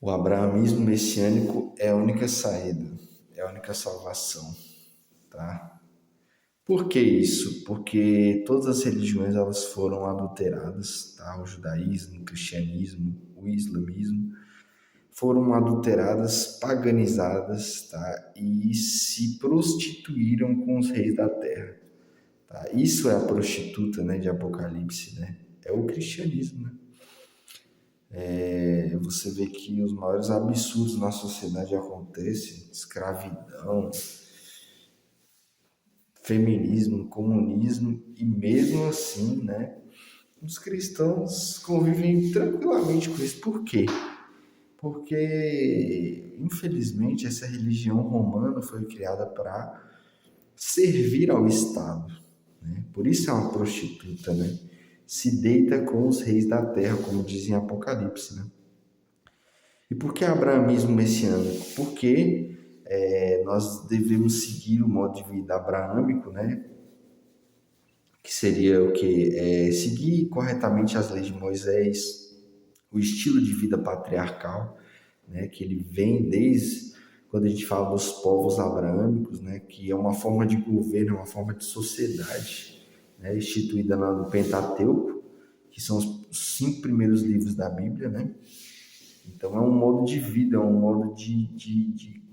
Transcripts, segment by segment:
O abrahamismo messiânico é a única saída, é a única salvação, tá? Por que isso? Porque todas as religiões elas foram adulteradas, tá? O judaísmo, o cristianismo, o islamismo foram adulteradas, paganizadas, tá? E se prostituíram com os reis da terra, tá? Isso é a prostituta, né, de Apocalipse, né? É o cristianismo, né? Você vê que os maiores absurdos na sociedade acontecem, escravidão, feminismo, comunismo, e mesmo assim, né, os cristãos convivem tranquilamente com isso. Por quê? Porque, infelizmente, essa religião romana foi criada para servir ao Estado, né? Por isso é uma prostituta, né? Se deita com os reis da terra, como dizem em Apocalipse, né? E por que abrahamismo messiânico? Porque nós devemos seguir o modo de vida abraâmico, né? Que seria o que? Seguir corretamente as leis de Moisés, o estilo de vida patriarcal, né? Que ele vem desde quando a gente fala dos povos abraâmicos, né? Que é uma forma de governo, uma forma de sociedade, né? Instituída no Pentateuco, que são os 5 primeiros livros da Bíblia, né? Então é um modo de vida, é um modo de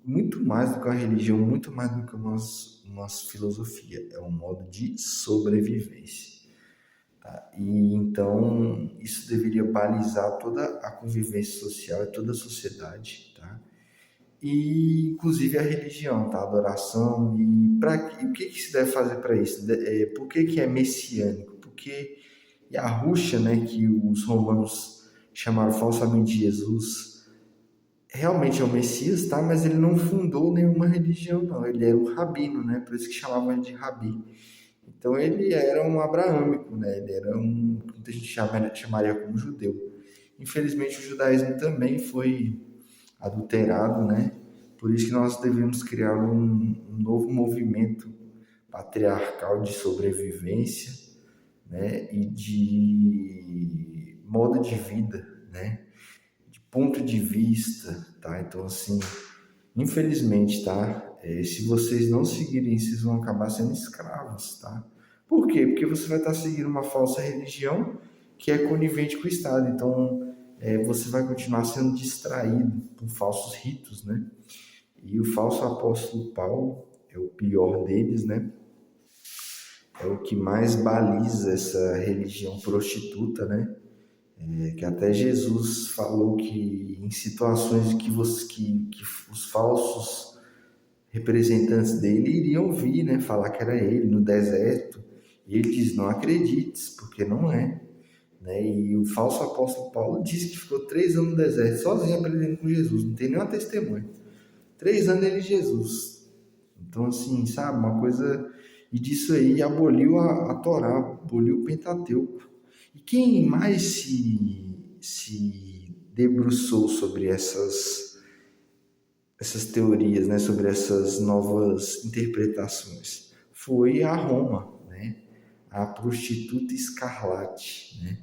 muito mais do que uma religião, muito mais do que umas filosofia, é um modo de sobrevivência. Tá? E então isso deveria balizar toda a convivência social e toda a sociedade, tá? E inclusive a religião, tá? A adoração e o que se deve fazer para isso? Por que é messiânico? Porque Yahushua, né, que os romanos chamaram falsamente de Jesus, realmente é o Messias, tá? Mas ele não fundou nenhuma religião, não. Ele era um rabino, né? Por isso que chamavam ele de rabi. Então ele era um abraâmico, né? Ele era que muita gente chamaria como judeu. Infelizmente o judaísmo também foi adulterado, né? Por isso que nós devemos criar um novo movimento patriarcal de sobrevivência, né? E de modo de vida, né? De ponto de vista, tá? Então, assim, infelizmente, tá? Se vocês não seguirem, vocês vão acabar sendo escravos, tá? Por quê? Porque você vai estar seguindo uma falsa religião que é conivente com o Estado. Então, você vai continuar sendo distraído por falsos ritos, né? E o falso apóstolo Paulo é o pior deles, né? É o que mais baliza essa religião prostituta, né? Que até Jesus falou que em situações que os falsos representantes dele iriam vir, né, falar que era ele no deserto, e ele diz: não acredites, porque não é. Né? E o falso apóstolo Paulo disse que ficou 3 anos no deserto, sozinho aprendendo com Jesus, não tem nenhuma testemunha. 3 anos ele e Jesus. Então, assim, sabe, uma coisa. E disso aí aboliu a Torá, aboliu o Pentateuco. E quem mais se debruçou sobre essas teorias, né, sobre essas novas interpretações? Foi a Roma, né? A prostituta escarlate, né?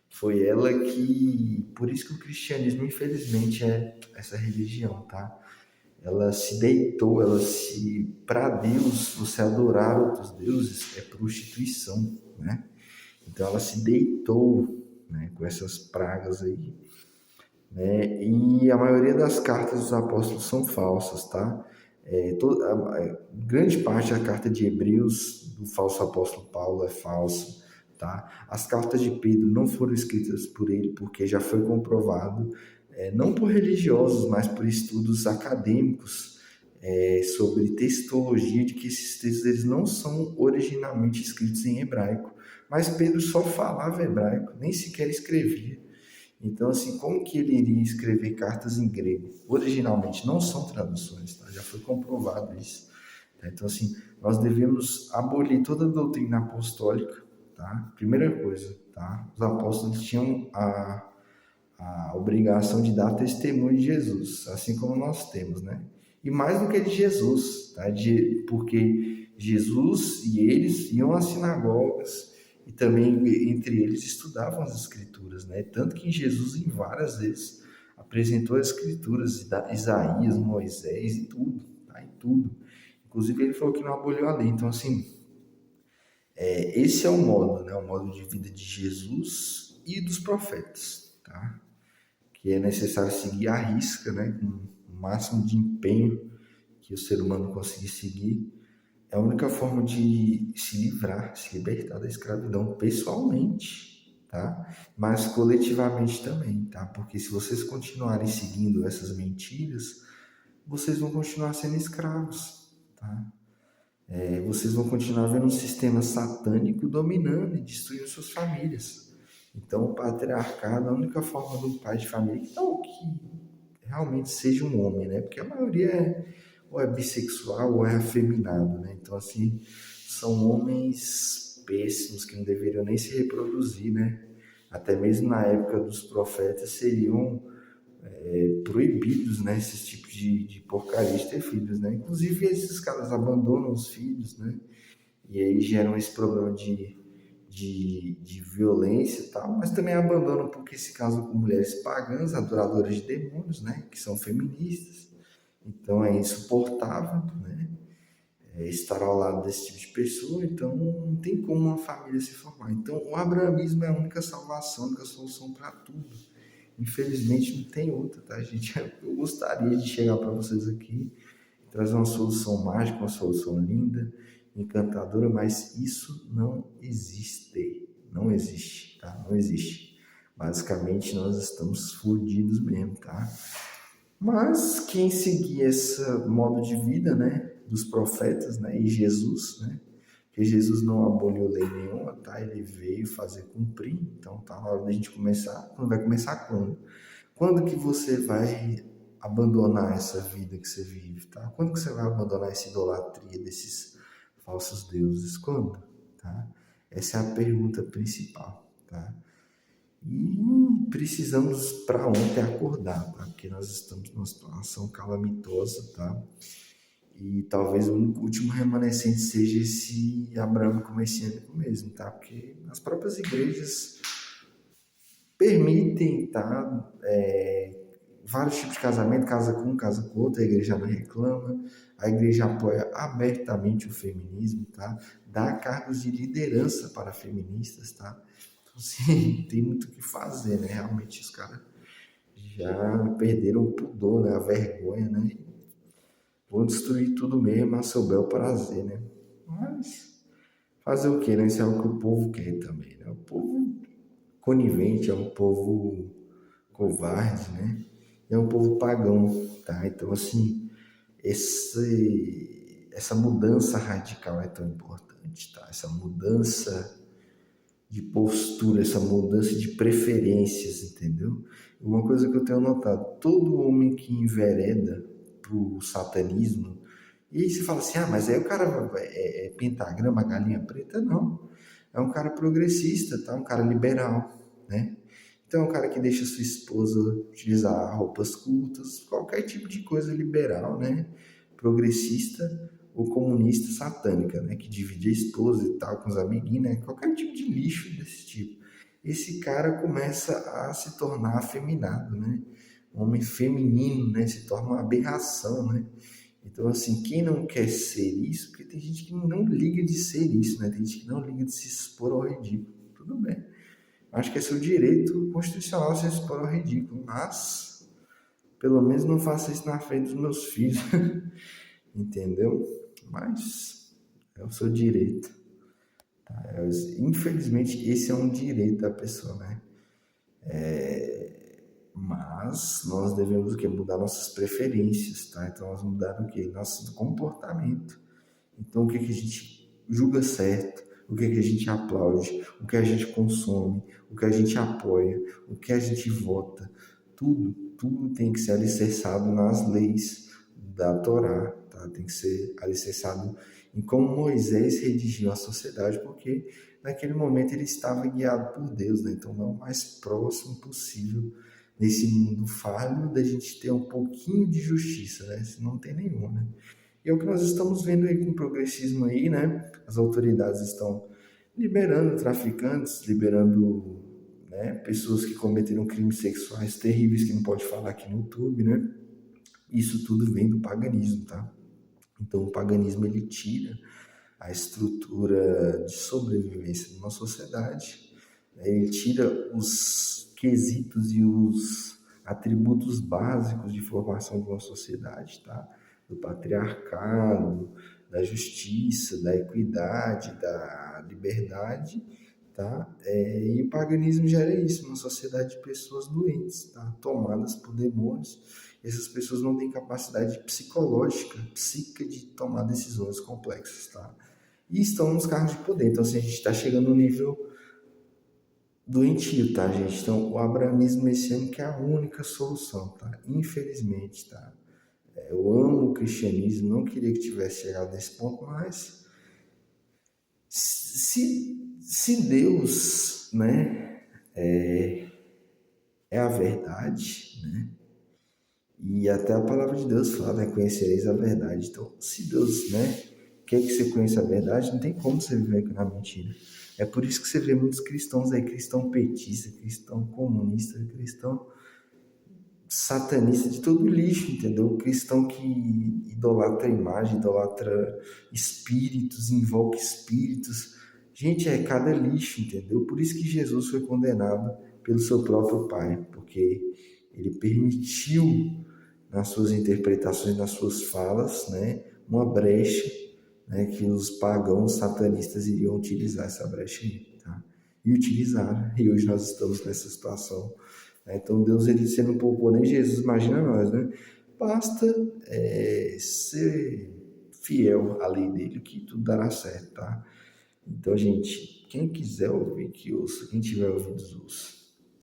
Foi ela que, por isso que o cristianismo, infelizmente, é essa religião, tá? Ela se deitou, para Deus, você adorar outros deuses é prostituição, né? Então ela se deitou, né, com essas pragas aí, né? E a maioria das cartas dos apóstolos são falsas, tá? Grande parte da carta de Hebreus do falso apóstolo Paulo é falsa, tá? As cartas de Pedro não foram escritas por ele porque já foi comprovado, não por religiosos, mas por estudos acadêmicos, sobre textologia, de que esses textos eles não são originalmente escritos em hebraico. Mas Pedro só falava hebraico, nem sequer escrevia. Então, assim, como que ele iria escrever cartas em grego? Originalmente, não são traduções, tá? Já foi comprovado isso. Tá? Então, assim, nós devemos abolir toda a doutrina apostólica, tá? Primeira coisa, tá? Os apóstolos tinham a obrigação de dar testemunho de Jesus, assim como nós temos, né? E mais do que de Jesus, tá? Porque Jesus e eles iam às sinagogas e também entre eles estudavam as escrituras, né? Tanto que em Jesus, em várias vezes, apresentou as escrituras, Isaías, Moisés e tudo, tá? E tudo. Inclusive ele falou que não aboliu a lei. Então, assim, esse é o modo, né? O modo de vida de Jesus e dos profetas, tá? Que é necessário seguir à risca, né? Com o máximo de empenho que o ser humano conseguir seguir. É a única forma de se livrar, se libertar da escravidão pessoalmente, tá? Mas coletivamente também, tá? Porque se vocês continuarem seguindo essas mentiras, vocês vão continuar sendo escravos, tá? Vocês vão continuar vendo um sistema satânico dominando e destruindo suas famílias. Então, o patriarcado, a única forma do pai de família, então, que realmente seja um homem, né? Porque a maioria ou é bissexual ou é afeminado, né? Então, assim, são homens péssimos que não deveriam nem se reproduzir, né? Até mesmo na época dos profetas seriam proibidos, né? Esses tipos de porcaria de ter filhos, né? Inclusive, esses caras abandonam os filhos, né? E aí geram esse problema de violência e tal, mas também abandonam porque se casam com mulheres pagãs, adoradoras de demônios, né? Que são feministas. Então é insuportável, né? Estar ao lado desse tipo de pessoa, então não tem como uma família se formar. Então o abrahamismo é a única salvação, a única solução para tudo. Infelizmente não tem outra, tá, gente? Eu gostaria de chegar para vocês aqui, trazer uma solução mágica, uma solução linda, encantadora, mas isso não existe. Não existe, tá? Não existe. Basicamente nós estamos fodidos mesmo, tá? Mas quem seguir esse modo de vida, né, dos profetas, né, e Jesus, né, que Jesus não aboliu lei nenhuma, tá? Ele veio fazer cumprir. Então tá na hora da gente começar. Quando vai começar quando? Quando que você vai abandonar essa vida que você vive, tá? Quando que você vai abandonar essa idolatria desses falsos deuses? Quando? Tá? Essa é a pergunta principal, tá? E precisamos para ontem acordar, tá? Porque nós estamos numa situação calamitosa, tá? E talvez o último remanescente seja esse abrâmico messiânico mesmo, tá? Porque as próprias igrejas permitem, tá? Vários tipos de casamento, casa com um, casa com outro, a igreja não reclama, a igreja apoia abertamente o feminismo, tá? Dá cargos de liderança para feministas, tá? Então, assim, tem muito o que fazer, né? Realmente os caras já perderam o pudor, né? A vergonha, né? Vão destruir tudo mesmo a seu bel prazer, né? Mas fazer o quê, né? Isso é o que o povo quer também, né? O povo conivente é um povo covarde, né? É um povo pagão, tá? Então, assim, essa mudança radical é tão importante, tá? Essa mudança de postura, essa mudança de preferências, entendeu? Uma coisa que eu tenho notado, todo homem que envereda pro satanismo, e aí você fala assim, ah, mas aí o cara é pentagrama, galinha preta? Não. É um cara progressista, tá? Um cara liberal, né? Então é um cara que deixa sua esposa utilizar roupas curtas, qualquer tipo de coisa liberal, né? Progressista ou comunista satânica, né? Que divide a esposa e tal com os amiguinhos, né? Qualquer tipo de lixo desse tipo. Esse cara começa a se tornar afeminado, né? Um homem feminino, né? Se torna uma aberração, né? Então, assim, quem não quer ser isso, porque tem gente que não liga de ser isso, né? Tem gente que não liga de se expor ao ridículo. Tudo bem. Acho que é seu direito constitucional se expor ao ridículo, mas pelo menos não faça isso na frente dos meus filhos, entendeu? Mas é o seu direito. Tá? Infelizmente, esse é um direito da pessoa, né? Mas nós devemos o quê? Mudar nossas preferências, tá? Então nós mudar o quê? Nosso comportamento. Então o que, que a gente julga certo, o que, que a gente aplaude, o que a gente consome, o que a gente apoia, o que a gente vota, tudo tem que ser alicerçado nas leis da Torá, tá? Tem que ser alicerçado em como Moisés redigiu a sociedade, porque naquele momento ele estava guiado por Deus, né? Então não é o mais próximo possível nesse mundo falho da gente ter um pouquinho de justiça, né? Se não tem nenhuma, né? E é o que nós estamos vendo aí com o progressismo aí, né? As autoridades estão liberando traficantes, liberando, né? Pessoas que cometeram crimes sexuais terríveis que não pode falar aqui no YouTube, né? Isso tudo vem do paganismo, tá? Então o paganismo ele tira a estrutura de sobrevivência de uma sociedade, né? Ele tira os quesitos e os atributos básicos de formação de uma sociedade, tá? Do patriarcado, da justiça, da equidade, da liberdade, tá? E o paganismo gera isso, uma sociedade de pessoas doentes, tá? Tomadas por demônios. Essas pessoas não têm capacidade psicológica, psíquica de tomar decisões complexas, tá? E estão nos cargos de poder. Então, assim, a gente está chegando no nível doentio, tá, gente? Então, o abraamismo messiânico é a única solução, tá? Infelizmente, tá? Eu amo o cristianismo, não queria que tivesse chegado nesse ponto, mas se Deus, né, é a verdade, né? E até a palavra de Deus fala, né, conhecereis a verdade. Então, se Deus, né, quer que você conheça a verdade, não tem como você viver na mentira. É por isso que você vê muitos cristãos aí, cristão petista, cristão comunista, cristão satanista, de todo lixo, entendeu? Cristão que idolatra a imagem, idolatra espíritos, invoca espíritos. Gente, é cada lixo, entendeu? Por isso que Jesus foi condenado pelo seu próprio Pai, porque ele permitiu nas suas interpretações, nas suas falas, né, uma brecha, né, que os pagãos satanistas iriam utilizar essa brecha aí, tá? E utilizaram. E hoje nós estamos nessa situação, né? Então Deus, ele se não poupou nem Jesus, imagina nós, né? Basta ser fiel à lei dele que tudo dará certo, tá? Então, gente, quem quiser ouvir, que ouça. Quem tiver ouvidos, ouça.